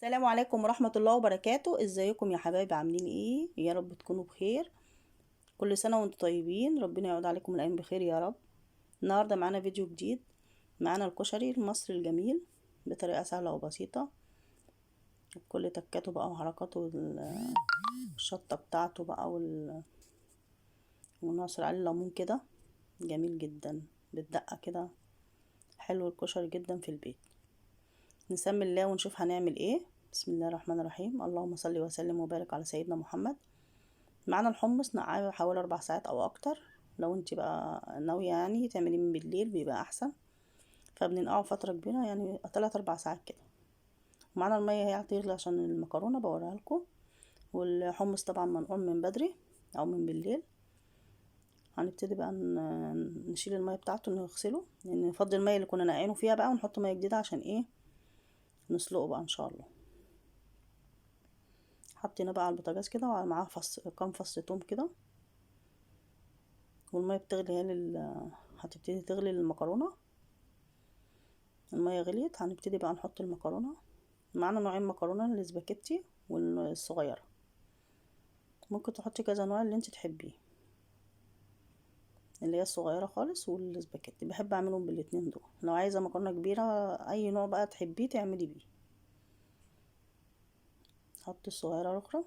السلام عليكم ورحمة الله وبركاته. ازيكم يا حبايبي؟ عاملين ايه؟ يا رب تكونوا بخير. كل سنة وانتم طيبين، ربنا يعود عليكم الأيام بخير يا رب. النهاردة معانا فيديو جديد. معانا الكشري المصري الجميل بطريقة سهلة وبسيطة، بكل تكاته بقى وحركاته والشطة بتاعته بقى ونعصر عليه الليمون كده. جميل جدا بالدقة كده. حلو الكشري جدا في البيت. نسمي الله ونشوف هنعمل ايه. بسم الله الرحمن الرحيم. اللهم صل وسلم وبارك على سيدنا محمد. معانا الحمص نقعه حوالي 4 ساعات او اكتر. لو انت بقى ناوية يعني تعمليه من بالليل بيبقى احسن، فبننقعه فترة كبيرة يعني 3 4 ساعات كده. معانا المية هي هتغلي عشان المكرونة بوريها لكم. والحمص طبعا منقوع من بدري او من بالليل. هنبتدي بقى نشيل المية بتاعته نغسله، لان نفضي المية اللي كنا نقعينه فيها بقى ونحط مية جديدة عشان ايه نسلقه بقى ان شاء الله. حطينا بقى على البوتاجاز كده ومعاه كام فص توم كده. والمية بتغلي هتبتدي تغلي المكرونة. المية غليت هنبتدي بقى نحط المكرونة. معانا نوعين مكرونة، الاسباجيتي والصغيرة. ممكن تحطي كذا نوع اللي انت تحبيه، اللي هي الصغيرة خالص والاسباجيتي. بحب اعملهم بالاتنين دول. لو عايزة مكرونة كبيرة اي نوع بقى تحبيه تعملي بيه. حطي الصغيرة الاخرى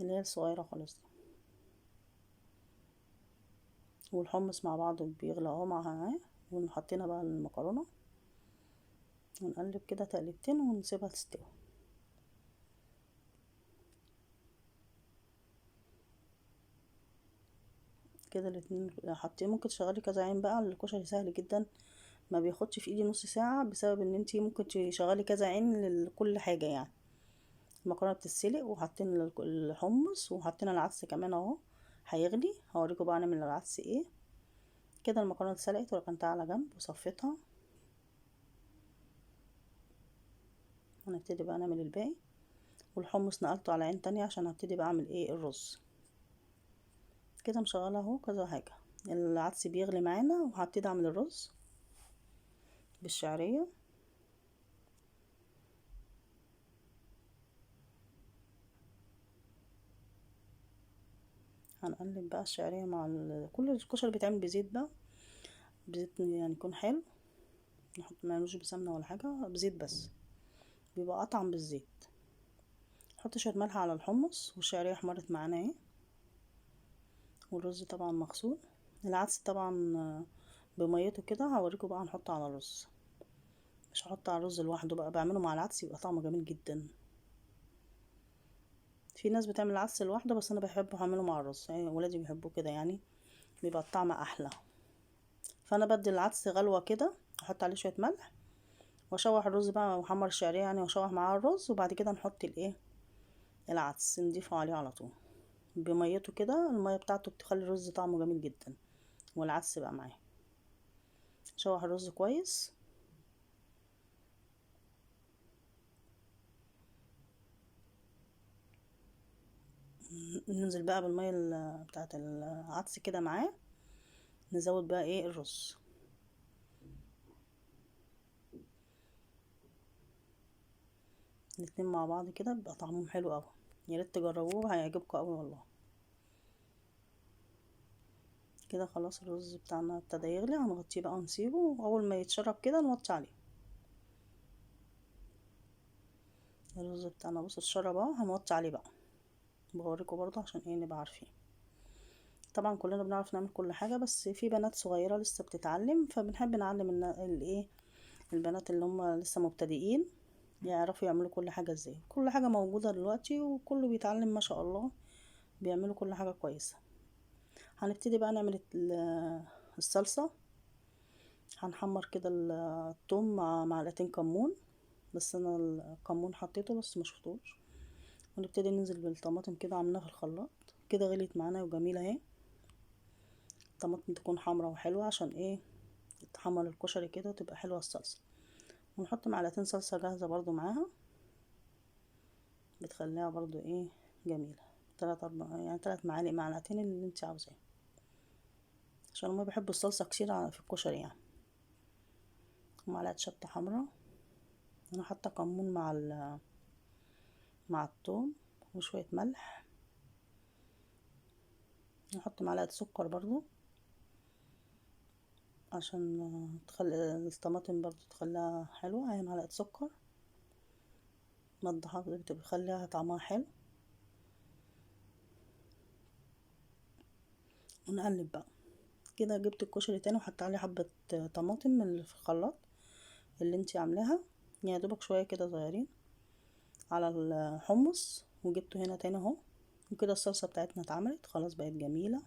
اللي هي الصغيرة خالص دي. والحمص مع بعض بيغلى اهو معاه. ونحطينا بقى المكرونة ونقلب كده تقلبتين ونسيبها تستوي كده. الاتنين حطيه. ممكن تشغلي كذا عين بقى. الكشري سهل جدا، ما بياخدش في ايدي نص ساعة، بسبب ان انتي ممكن تشغلي كذا عين لكل حاجة يعني. المكرونة بتتسلق وحطينا الحمص وحطينا العدس كمان اهو هيغلي. هوريكم بقى نعمل العدس ايه. كده المكرونة اتسلقت وركنتها على جنب وصفيتها. هنبتدي بقى نعمل الباقي. والحمص نقلته على عين تانية عشان هبتدي بقى اعمل ايه الرز. كده مشغلة اهو كذا حاجة. العدس بيغلي معانا وهبتدي اعمل الرز بالشعرية. هنقلب بقى الشعرية مع كل الكشري بيتعمل بزيت بقى. بزيت يعني يكون حلو. نحط معلوش بسمنة ولا حاجة، بزيت بس بيبقى اطعم بالزيت. نحط شوية ملح على الحمص والشعرية احمرت معانا اهي. والرز طبعا مغسول. العدس طبعا بميته كده. هوريكم بقى نحطه على الرز. مش هحط على الرز لوحده بقى، بعمله مع العدس يبقى طعمه جميل جدا. في ناس بتعمل العدس لوحده بس انا بحبه اعمله مع الرز، يعني ولادي بيحبوه كده يعني بيبقى الطعم احلى. فانا بدي العدس غلوة كده، احط عليه شوية ملح واشوح الرز بقى واحمر الشعرية يعني واشوح معاه الرز. وبعد كده نحط الايه العدس نضيفه عليه على طول بميته كده. المية بتاعته بتخلي الرز طعمه جميل جدا والعدس بقى معاه. شوح الرز كويس. ننزل بقى بالمية بتاعة العدس كده معاه. نزود بقى ايه الرز. الاتنين مع بعض كده بيبقى طعمهم حلو اوي. يا ريت تجربوه هيعجبكم اوي والله. كده خلاص الرز بتاعنا ابتدى يغلي. هنغطيه بقى ونسيبه، واول ما يتشرب كده نوطي عليه. الرز بتاعنا بص اتشرب اهو، هنوطي عليه بقى. بوريكم برضه عشان ايه نبقى عارفين. طبعا كلنا بنعرف نعمل كل حاجة، بس في بنات صغيرة لسه بتتعلم، فبنحب نعلم الايه البنات اللي هم لسه مبتدئين يعرفوا يعملوا كل حاجة ازاي. كل حاجة موجودة دلوقتي وكله بيتعلم ما شاء الله. بيعملوا كل حاجة كويسة. هنبتدي بقى نعمل الصلصة. هنحمر كده الثوم مع معلقتين كمون. بس انا الكمون حطيته بس ما شفتوش. ونبتدي ننزل بالطماطم كده عاملينها في الخلاط. كده غليت معانا وجميلة اهي. الطماطم تكون حمرا وحلوة عشان ايه تحمر الكشري كده وتبقى حلوة الصلصة. ونحط معلقتين صلصة جاهزة برضو معاها، بتخليها برضو ايه جميلة. 3 معالق معلقتين اللي انت عاوزاه، عشان ما بحب الصلصة كتير في الكشري يعني. ومعلقة شطة حمرا انا حاطه كمون مع الثوم وشويه ملح. نحط معلقه سكر برضو عشان تخلي الطماطم برضو تخليها حلوه. هي معلقه سكر مضحه بتخليها طعمها حلو. ونقلب بقى كده. جبت الكشري تاني وحط عليه حبه طماطم من اللي في الخلاط اللي انتي عاملاها، يا دوبك شويه كده صغيرين على الحمص. وجبته هنا تاني اهو. وكده الصلصه بتاعتنا اتعملت خلاص، بقت جميله.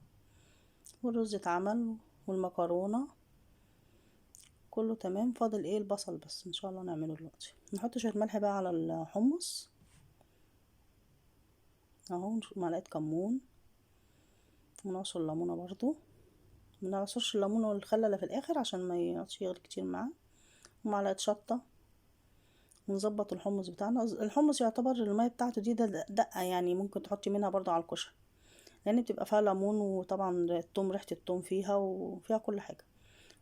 والرز اتعمل والمكرونه كله تمام. فاضل ايه؟ البصل بس ان شاء الله نعمله دلوقتي. نحط شويه ملح بقى على الحمص اهو، معلقه كمون، ونعصر الليمونه برضو. ما نعصرش الليمون والخل الا في الاخر عشان ما يقعدش يغلي كتير معاه. ومعلقه شطه. ونظبط الحمص بتاعنا. الحمص يعتبر الميه بتاعته دي ده دقه يعني، ممكن تحطي منها برضو على الكشري لان بتبقى فيها ليمون، وطبعا التوم ريحه التوم فيها وفيها كل حاجه.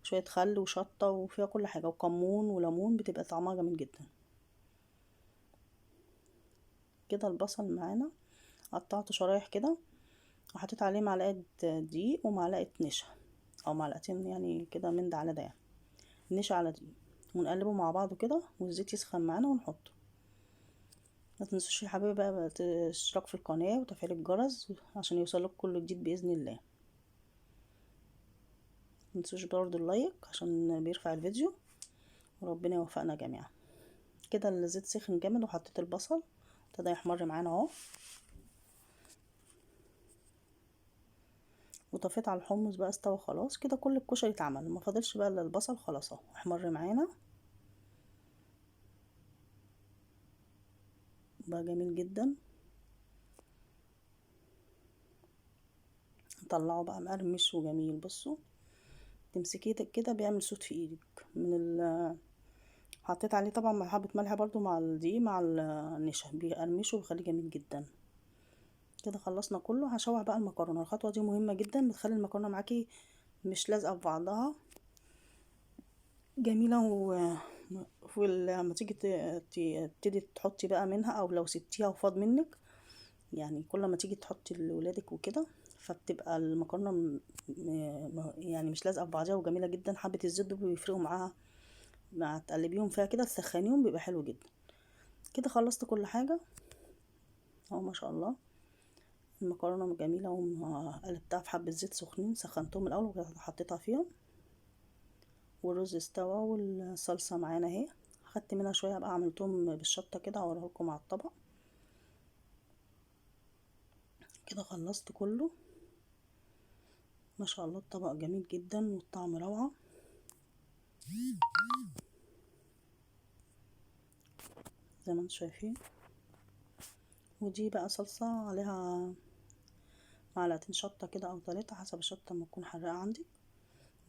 شويه خل وشطه وفيها كل حاجه وكمون وليمون، بتبقى طعمها جميل جدا. كده البصل معانا قطعته شرايح كده، وحطيت عليه معلقه دقيق ومعلقه نشا او معلقتين يعني كده، من ده على ده يعني، نشا على دقيق. ونقلبه مع بعضه كده والزيت يسخن معانا ونحطه. ما تنسوش يا حبايبي بقى الاشتراك في القناه وتفعيل الجرس عشان يوصلك كل جديد باذن الله. ما تنسوش برضو اللايك عشان بيرفع الفيديو. وربنا يوفقنا جميعا. كده الزيت سخن جامد وحطيت البصل ابتدى يحمر معانا اهو. وطفيت على الحمص بقى، استوى خلاص. كده كل الكشري اتعمل، ما فاضلش بقى الا البصل. خلاص اهو احمر معانا بقى جميل جدا. نطلعه بقى مقرمش وجميل. بصوا تمسكيه كده بيعمل صوت في ايدك من حطيت عليه طبعا حبة ملح برضو مع الدقيق مع النشا، بيقرمشه ويخليه جميل جدا. كده خلصنا كله. هشوح بقى المكرونه. الخطوه دي مهمه جدا، بتخلي المكرونه معاكي مش لازقه في بعضها، جميله. ولما تيجي تبتدي تحطي بقى منها، او لو سبتيها وفاض منك يعني، كل ما تيجي تحطي لولادك وكده فبتبقى المكرونه يعني مش لازقه في بعضها وجميله جدا. حبه الزيت دول بيفرقوا معاها، مع تقلبيهم فيها كده تسخنيهم بيبقى حلو جدا. كده خلصت كل حاجه اهو ما شاء الله. المكرونه جميله وقلبتها في حبه زيت سخنين، سخنتهم الاول وحطيتها فيهم. والرز استوى والصلصه معانا اهي. خدت منها شويه بقى عملتهم بالشطه كده، هوريها لكم على الطبق. كده خلصت كله ما شاء الله. الطبق جميل جدا والطعم روعه زي ما انتم شايفين. ودي بقى صلصه عليها معلقتين شطه كده او 3 حسب الشطه ما تكون حراقه عندك،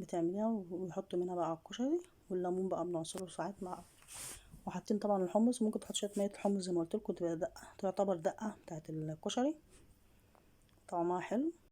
بتعمليها ويحطوا منها بقى على الكشري. والليمون بقى بنعصره ساعات مع. وحاطين طبعا الحمص، ممكن تحط شويه ميه الحمص زي ما قلت لكم، تبقى دقه، تعتبر دقه بتاعت الكشري، طعمها حلو.